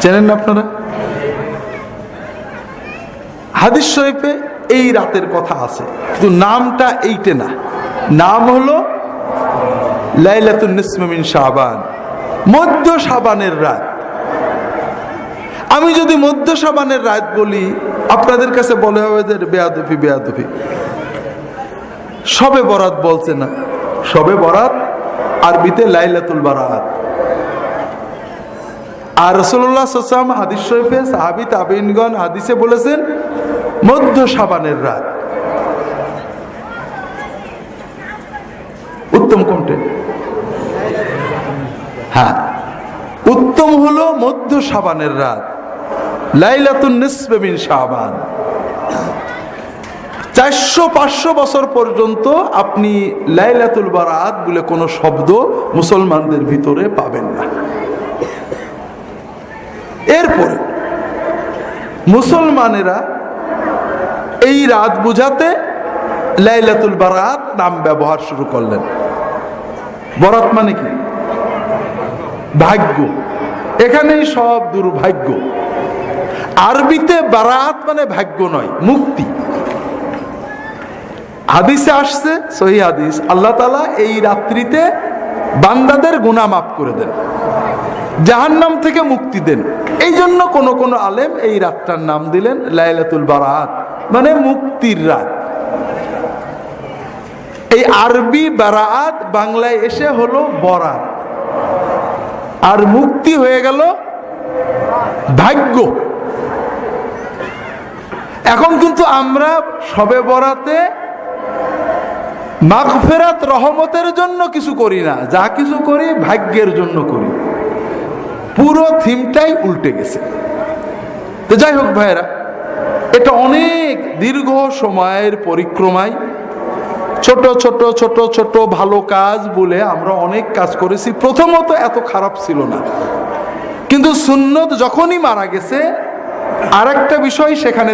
চেনেন না আপনারা? হাদিস শরীফে এই রাতের কথা আছে, কিন্তু নামটা এইটা না। নাম হলো লাইলাতুন নিসফি মিন শাবান, মধ্য শাবানের রাত। আমি যদি মধ্য শাবানের রাত বলি, আপনাদের কাছে বলে হবে যে বেয়াদবি বেয়াদবি। শবে বরাত বলছে না, শবে বরাত আরবিতে লাইলাতুল বারাত। আর রাসূলুল্লাহ সাল্লাল্লাহু আলাইহি ওয়াসাল্লাম হাদিস শরীফে সাহাবী তাবেঈনগণ হাদিসে বলেছেন মধ্য শাবানের রাত। উত্তম কোনটা? হ্যাঁ, উত্তম হলো মধ্য শাবানের রাত, লাইলাতুন নিসফি মিন শাবান। 400-500 বছর পর্যন্ত আপনি লাইলাতুল বারাত বলে কোনো শব্দ মুসলমানদের ভিতরে পাবেন না। এরপরে মুসলমানেরা এই রাত বুঝাতে লাইলাতুল বারাত নাম ব্যবহার শুরু করলেন। বরাত মানে কি? ভাগ্য। এখানেই সব দুর্ভাগ্য। আরবিতে বারাত মানে ভাগ্য নয়, মুক্তি। হাদিসে আসছে, সহিহ হাদিস, আল্লাহ তাআলা এই রাত্রিতে বান্দাদের গুনাহ মাফ করে দেন, জাহান্নাম থেকে মুক্তি দেন। এই জন্য কোন কোন আলেম এই রাতটার নাম দিলেন লাইলাতুল বারাত, মানে মুক্তির রাত। এই আরবি বারাত বাংলায় এসে হলো বরাত, আর মুক্তি হয়ে গেল ভাগ্য। এখন কিন্তু আমরা শবে বরাতে মাগফিরাত রহমতের জন্য কিছু করি না, যা কিছু করি ভাগ্যের জন্য করি। পুরো থিমটাই উল্টে গেছে। তো যাই হোক ভাইরা, এটা অনেক দীর্ঘ সময়ের পরিক্রমায় ছোট ছোট ছোট ছোট ভালো কাজ বলে আমরা অনেক কাজ করেছি। প্রথমত এত খারাপ ছিল না, কিন্তু সুন্নত যখনই মারা গেছে আরেকটা বিষয় সেখানে